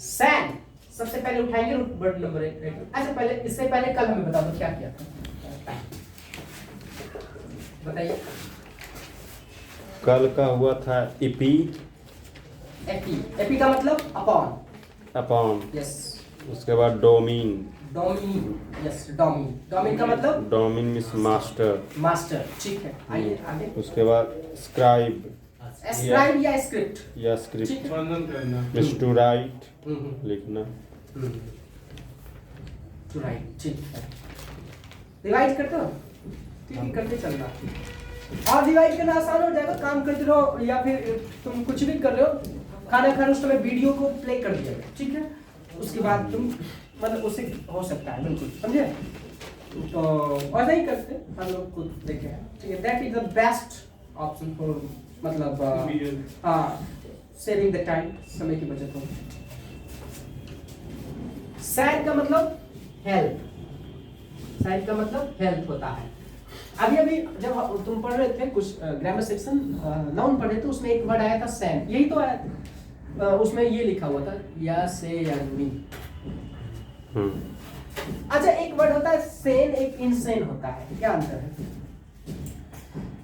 San सबसे पहले उठाएंगे वर्ड नंबर 1। अच्छा पहले इससे पहले कल हमें बता दो क्या किया था, बताइए। कल का हुआ था इपी। एपी का मतलब अपॉन। अपॉन। यस। उसके बाद domain. Domain. Yes domain. Domain का मतलब डोमिन मीन्स मास्टर। मास्टर। ठीक है, आइए आगे। उसके बाद स्क्राइब। स्क्राइब या स्क्रिप्ट। या स्क्रिप्ट। मीन्स टू राइट, लिखना। टू राइट, ठीक है। डिवाइड करते हो, ठीक है, करते चलना। और डिवाइड करना आसान हो जाएगा, काम करते रहो या फिर तुम कुछ भी कर रहे हो, खाना खा रहे हो उस समय वीडियो को प्ले कर दिया, ठीक है। उसके बाद तुम मतलब उससे हो सकता है, बिल्कुल समझे। तो ऐसा ही करते हम लोग खुद देखे हैं, ठीक है। That is the best option for मतलब हाँ सेविंग द टाइम, समय की बचत हो। सैड का मतलब हेल्प। सैड का मतलब हेल्प होता है। अभी अभी जब तुम पढ़ रहे थे कुछ ग्रामर सेक्शन नाउन पढ़ रहे थे, उसमें एक वर्ड आया था सैन, यही तो आया था। उसमें ये लिखा हुआ था या से या मी। अच्छा एक वर्ड होता है सेन, एक इनसेन होता है, क्या अंतर है?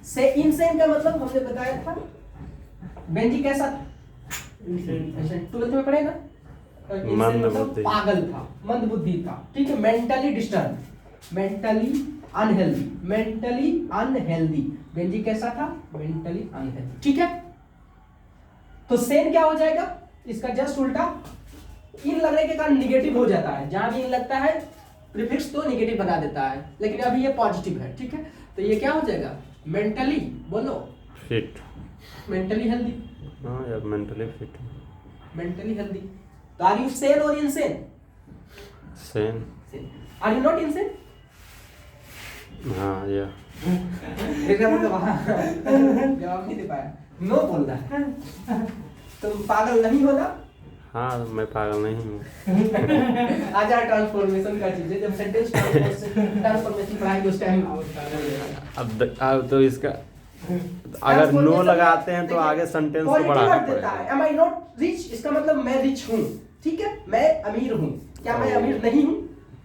से इनसेन का मतलब हमने बताया था, बेंजी कैसा था? इनसेन 12th में पढ़े ना। मतलब पागल था, मंदबुद्धि था, ठीक है। Mentally disturb, mentally unhealthy, mentally unhealthy. Benji कैसा था? मेंटली अनहेल्दी, ठीक है। तो सेन क्या हो जाएगा? इसका जस्ट उल्टा, इन लगने के कारण निगेटिव हो जाता है। जहां भी इन लगता है प्रीफिक्स तो निगेटिव बना देता है, लेकिन अभी ये पॉजिटिव है, ठीक है। तो ये क्या हो जाएगा? मेंटली बोलो फिट। Mentally healthy. हाँ यार मेंटली फिट। Mentally healthy. तो आर यू सेन और insane? Sane. Are you not insane? हाँ या इसका मतलब जवाब नहीं दे पाया, नो बोल रहा है। तुम पागल नहीं हो ना? हाँ मैं पागल नहीं हूँ। आजा ट्रांसफॉर्मेशन का चीज है, जब सेंटेंस ट्रांसफॉर्मेशन पढ़ाएंगे उस टाइम। अब तो इसका अगर नो लगाते हैं तो आगे सेंटेंस को बढ़ाना पड़ेगा। एम आई नॉट रिच, इसका मतलब मैं रिच हूँ, ठीक है। मैं अमीर हूँ, क्या मैं अमीर नहीं हूँ?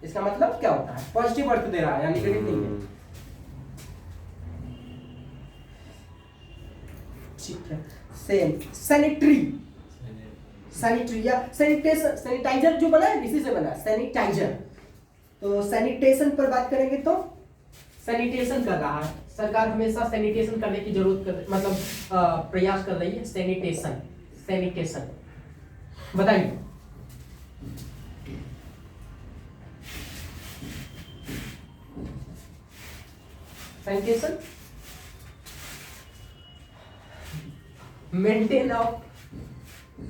इसका मतलब क्या होता है? पॉजिटिव अर्थ दे रहा है या नेगेटिव नहीं है, ठीक है। सेम सैनिटरी, सैनिटरी या सैनिटेशन, सैनिटाइजर जो बना है इसी से बना है सैनिटाइजर। तो सैनिटेशन पर बात करेंगे तो सैनिटेशन कर रहा है सरकार, हमेशा सैनिटेशन करने की जरूरत कर, मतलब प्रयास कर रही है। सैनिटेशन, सैनिटेशन बताइए। Sanitation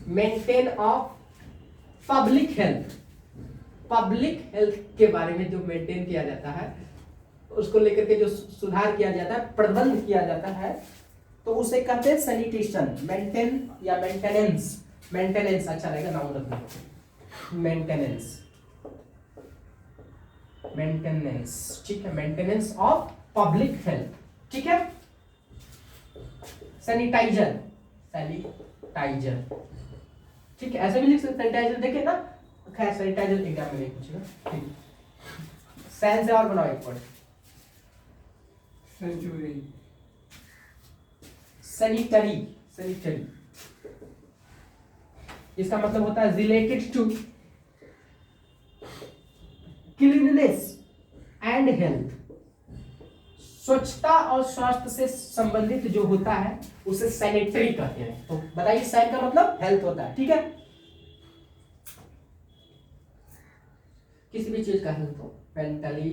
maintain of public health. Public health के बारे में जो मेंटेन किया जाता है, उसको लेकर के जो सुधार किया जाता है, प्रबंध किया जाता है, तो उसे कहते हैं सैनिटेशन। मेंटेन या मेंटेनेंस, मेंटेनेंस अच्छा रहेगा नाउन रखना। मेंटेनेंस, मेंटेनेंस, ठीक है। मेंटेनेंस ऑफ पब्लिक हेल्थ, ठीक है। सैनिटाइजर, सैनिटाइजर, ठीक है। ऐसे भी लिख सकते सैनिटाइजर, देखे ना। खैर सैनिटाइजर एग्जाम में नहीं पूछेगा, ठीक। सैन से और बनाओ एक वर्ड। सेंचुरी, सैनिटरी, सैनिटरी इसका मतलब होता है related to cleanness and health. स्वच्छता और स्वास्थ्य से संबंधित जो होता है उसे सैनिटरी कहते हैं। तो बताइए सैन का मतलब हेल्थ होता है, ठीक है। किसी भी चीज का हेल्थ हो, मेंटली,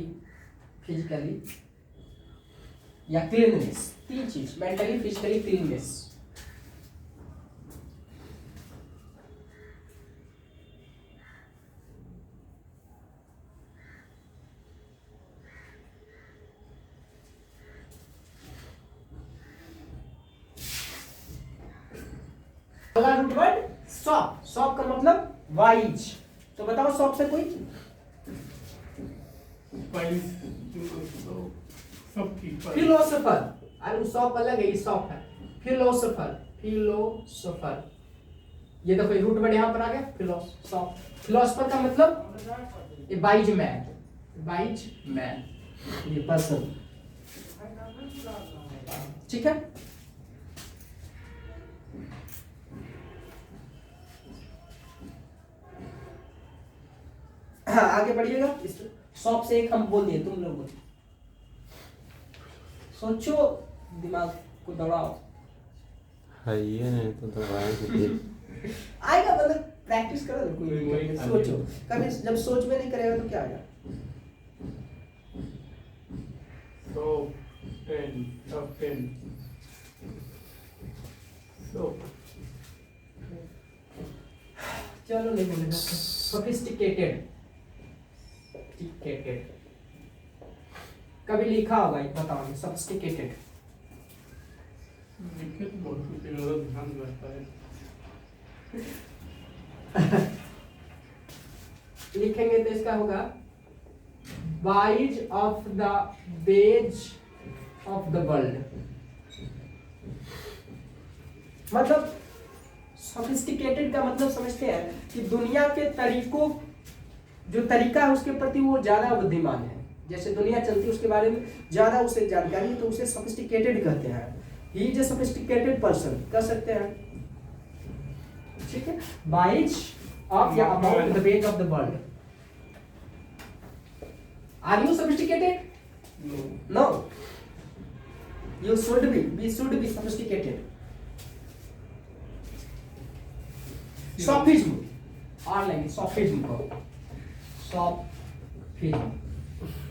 फिजिकली या क्लीननेस, तीन चीज, मेंटली, फिजिकली, क्लीननेस। अगला रूट वर्ड शॉप। शॉप का मतलब वाइज। तो बताओ शॉप से कोई फिलोसोफर। अरे शॉप अलग है, ये शॉप है। फिलोसोफर, फिलोसोफर ये देखो ये रूट वर्ड यहाँ पर आ गया फिलोसफर का मतलब ए वाइज मैन ये पर्सन, ठीक है। हाँ आगे बढ़िएगा। इस शॉप से एक हम बोल दिए, तुम लोग सोचो, दिमाग को दौड़ाओ। है ये नहीं तो दबाएंगे। आएगा, मतलब प्रैक्टिस करो, कोई सोचो। कभी जब सोच में नहीं करेगा तो क्या आएगा? चलो नहीं बोलेगा। सोफिस्टिकेटेड, कभी लिखा होगा, एक बताओ। सोफिस्टिकेटेड लिखे तो बहुत कुछ ध्यान रहता है। लिखेंगे तो इसका होगा wise of the ways of the world. मतलब सोफिस्टिकेटेड का मतलब समझते हैं कि दुनिया के तरीकों, जो तरीका है उसके प्रति वो ज्यादा बुद्धिमान है। जैसे दुनिया चलती है उसके बारे में ज्यादा उसे जानकारी है, तो उसे सोफिस्टिकेटेड कहते हैं। He is a sophisticated person कह सकते हैं, ठीक है। वाइज ऑफ या about the ways of the world. Are you sophisticated? No, you should be, we should be sophisticated. Sophism, or like sophism को, sophism,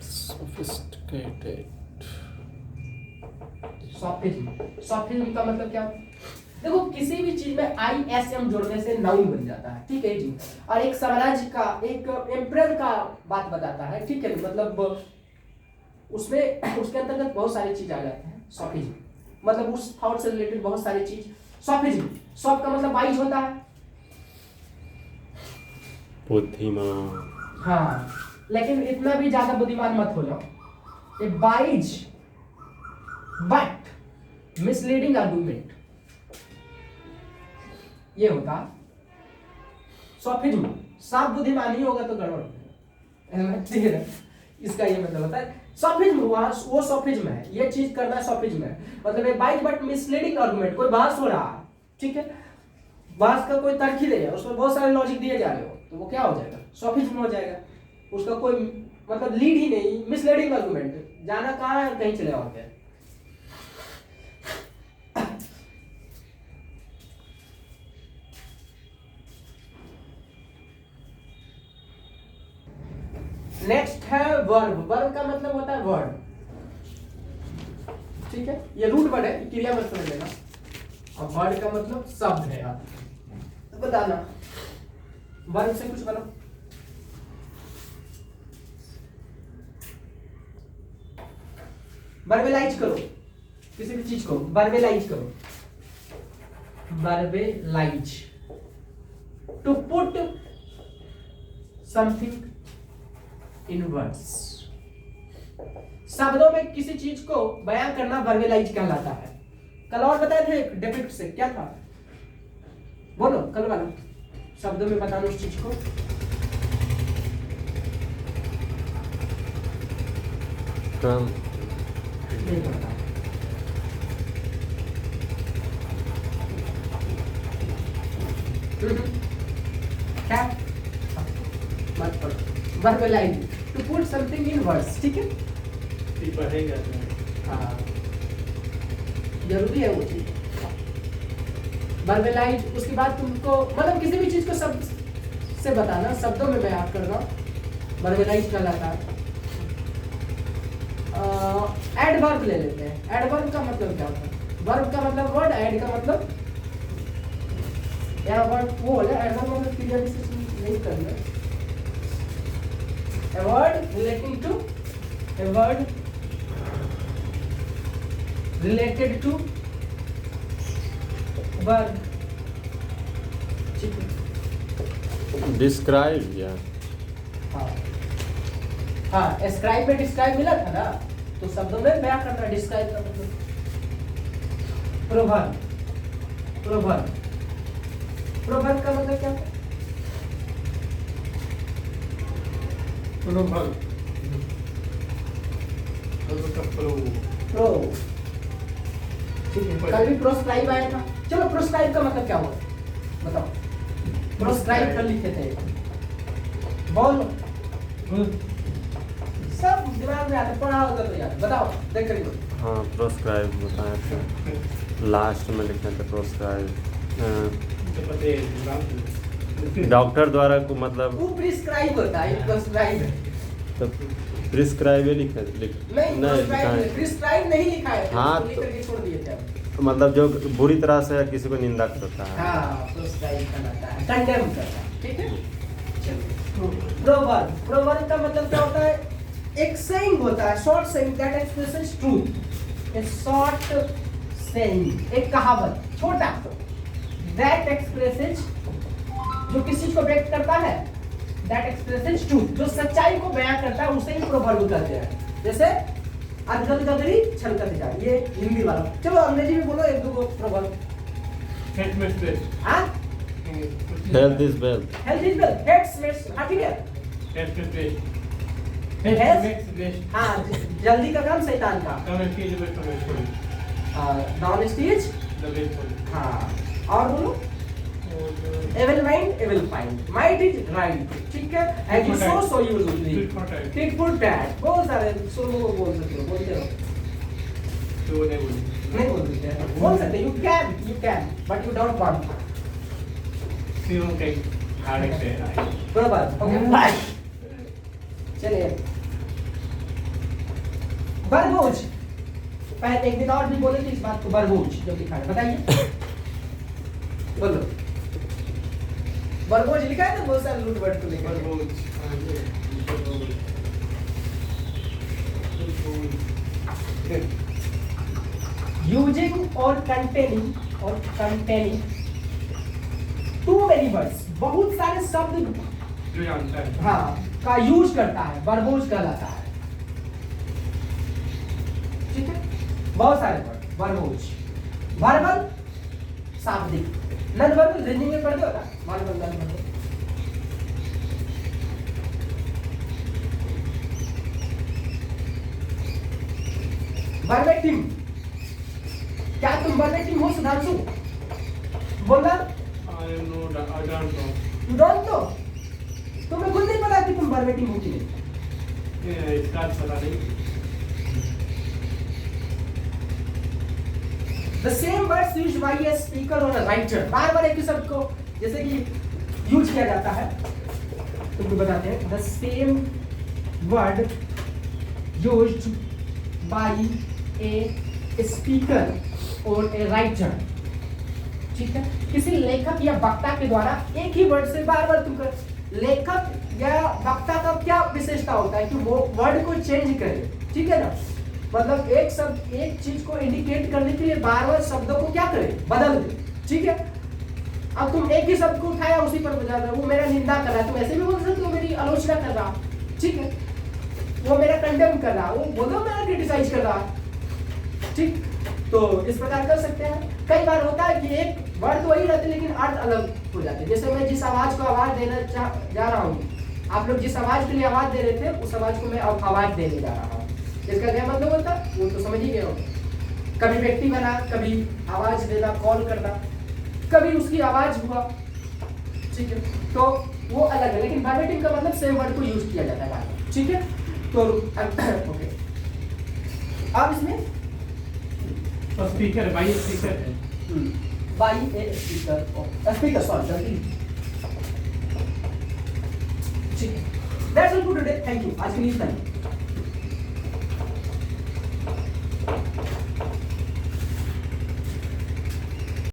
Sophisticated. sophism का मतलब क्या? देखो किसी भी चीज में ISM जोड़ने से नाउन बन जाता है, ठीक है जी। और एक साम्राज्य का, एक एम्परर का बात बताता है, ठीक है। मतलब उसमें उसके अंतर्गत बहुत सारी चीज आ जाते हैं। सॉफिज्म मतलब उस थॉट से रिलेटेड बहुत सारी चीज। सॉफिज्म, सॉफ का मतलब वाइज होता है, बुद्धिमान। हाँ, लेकिन इतना भी ज्यादा बुद्धिमान मत हो जाओ। ए वाइज बट मिसलीडिंग आर्गुमेंट, ये होता सॉफिज्म। साफ बुद्धिमान ही होगा तो गड़बड़, ठीक है। इसका ये मतलब होता है सॉफिज्म, वो सॉफिज्म है, ये चीज करना सॉफिज्म है। मतलब एक बाइट बट मिसलीडिंग आर्गुमेंट, कोई बहस हो रहा है, ठीक है, बहस का कोई तर्क ही नहीं है, उसमें बहुत सारे लॉजिक दिए जा रहे हो, तो वो क्या हो जाएगा? सॉफिज्म हो जाएगा। उसका कोई मतलब लीड ही नहीं, मिसलीडिंग आर्गुमेंट, जाना कहाँ है कहीं चले आओगे। नेक्स्ट है वर्ब। वर्ब का मतलब होता है वर्ड, ठीक है। ये रूट वर्ड है, क्रिया मत समझ लेना। और वर्ड का मतलब शब्द है यार। तो बताना वर्ब से कुछ बनो। वर्बलाइज करो किसी भी चीज को, वर्बलाइज करो। Verbalize, to put something in words. शब्दों में किसी चीज को बयान करना वर्बलाइज कहलाता है। कल और बताए थे डेफिनेट से, क्या था? बोलो कल वाला, शब्दों में बताना उस चीज को। क्रम नहीं पता। क्या? मत पढ़ो। Verbalize, to put something in words, ठीक है। पढ़ेगा हाँ, जरूरी है वो चीज। वर्बलाइज, उसके बाद तुमको मतलब किसी भी चीज को शब्द से बताना, शब्दों में बयान करना, वर्बलाइज कहलाता है। एडवर्ब ले लेते हैं। एडवर्ब का मतलब क्या होता है? वर्ब का मतलब वर्ड, एड का मतलब यहाँ वर्ड वो है। एडवर्ब मतलब क्रिया विशेषण नहीं करना। A word relating to, a word related to verb, ठीक है। डिस्क्राइब या हाँ हाँ, एस्क्राइब में डिस्क्राइब मिला था ना, तो शब्दों में बयान करना। डिस्क्राइब का मतलब प्रोवर्ब, प्रोवर्ब प्रोवर्ब का मतलब क्या होता है? प्रोवर्ब का प्रो प्रो, ठीक है। कल भी प्रोस्क्राइब आया था। चलो प्रोस्क्राइब का मतलब क्या हुआ बताओ। प्रोस्क्राइब कर लिखे थे, बोल सब दिमाग में आता है, पढ़ा होता तो यार। बताओ देख कर हाँ प्रोस्क्राइब बताया था, लास्ट में लिखे थे प्रोस्क्राइब। डॉक्टर द्वारा को मतलब वो प्रिस्क्राइब होता है, प्रोस्क्राइब तो प्रिस्क्राइब लिखे नहीं, लिखा है। प्रिस्क्राइब नहीं लिखा है, हाँ, तो लिख के छोड़ दिए थे अब। मतलब जो बुरी तरह से किसी को निंदा करता है। हाँ प्रोस्क्राइब करता है, कंडेम करता है, ठीक है। चलिए प्रोवर्ब, प्रोवर्ब का मतलब क्या होता है? एक सेइंग होता है, short saying that expresses truth. A short saying, एक कहावत छोटा दैट एक्सप्रेसेस, जो किसी चीज को व्यक्त करता है, दैट एक्सप्रेसेस ट्रूथ, जो सच्चाई को बयां करता है उसे ही प्रोवर्ब कहते हैं। जैसे अदगल गदरी छलकत जा, ये हिंदी वाला। चलो अंग्रेजी में बोलो एक दो प्रोवर्ब। हेल्थ में स्ट्रेस, हाँ health is wealth. Health is wealth, heads wealth, हाँ ठीक है। हेल्थ में स्ट्रेस, Health? हेल्थ में स्ट्रेस, हाँ जल्दी का काम शैतान का। कम स्टेज में come stage, down stage, double stage, हाँ और बोलो और evil mind evil find, might is right, ठीक है। As you sow so you will reap, fit for time, tit for tat, बहुत सारे सोलो को बोल सकते हो, बोलते रहो। तो नहीं बोलूँ, नहीं बोल सकते हैं, बोल सकते you can but you don't want. सीरों के हार्ड है, बराबर, ओके। चलिए बरबोज, पहले एक दिन और भी बोले थे इस बात को, बरबोज जो लिखा है बताइए, बोलो। बरबोज लिखा है ना बहुत सारे रूट वर्ड को लेकर। यूजिंग और कंटेनिंग टू मेनी वर्ड्स, बहुत सारे शब्द जो जानता है, हाँ का यूज करता है, बरबोज कहलाता है, ठीक है। बहुत सारे वर्ड बरबोज। वर्बल शाब्दिक, नन वर्बल रीजनिंग में पढ़ते हो ना, वर्बल नन वर्बल। वर्बेटिम, क्या तुम वर्बेटिम हो सुधांशु? बोलना I don't know, you don't know, तुम्हें खुद नहीं पता कि तुम वर्बेटिम हो कि नहीं। इसका पता नहीं। The same words used by a speaker or a writer, बार बार एक ही शब्द को जैसे कि यूज किया जाता है, तुमको बताते हैं। The same word used by a speaker or a writer, ठीक है। किसी लेखक या वक्ता के द्वारा एक ही वर्ड से बार बार तुम कर, लेखक या वक्ता का क्या विशेषता होता है कि वो वर्ड को चेंज करे, ठीक है ना। मतलब एक शब्द एक चीज को इंडिकेट करने के लिए बार बार शब्दों को क्या करे, बदल दे, ठीक है। अब तुम एक ही शब्द को उठाया उसी पर बजा रहे हो, वो मेरा निंदा कर रहा है, तुम ऐसे भी बोल सकते हो मेरी आलोचना कर रहा, ठीक है। वो मेरा कंडेम कर रहा, वो बोलो मेरा क्रिटिसाइज कर रहा, ठीक। तो इस प्रकार कर सकते हैं। कई बार होता है कि एक वर्ड तो वही रहते लेकिन अर्थ अलग हो जाते हैं। जैसे मैं जिस आवाज को आवाज देना जा रहा हूँ, आप लोग जिस आवाज के लिए आवाज दे रहे थे उस आवाज को मैं अब आवाज देने जा रहा हूँ, इसका क्या मतलब होता है वो तो समझ ही गए हो। कभी व्यक्ति बना, कभी आवाज देना, कॉल करना, कभी उसकी आवाज हुआ, ठीक है। तो वो अलग है, लेकिन वर्बेटिम का मतलब सेम वर्ड को यूज किया जाता है बार बार, ठीक है। तो ओके, अब इसमें स्पीकर बाई स्पीकर है, बाई ए स्पीकर सॉरी जल्दी, ठीक है। That's all for today, thank you. आज के लिए इतना ही।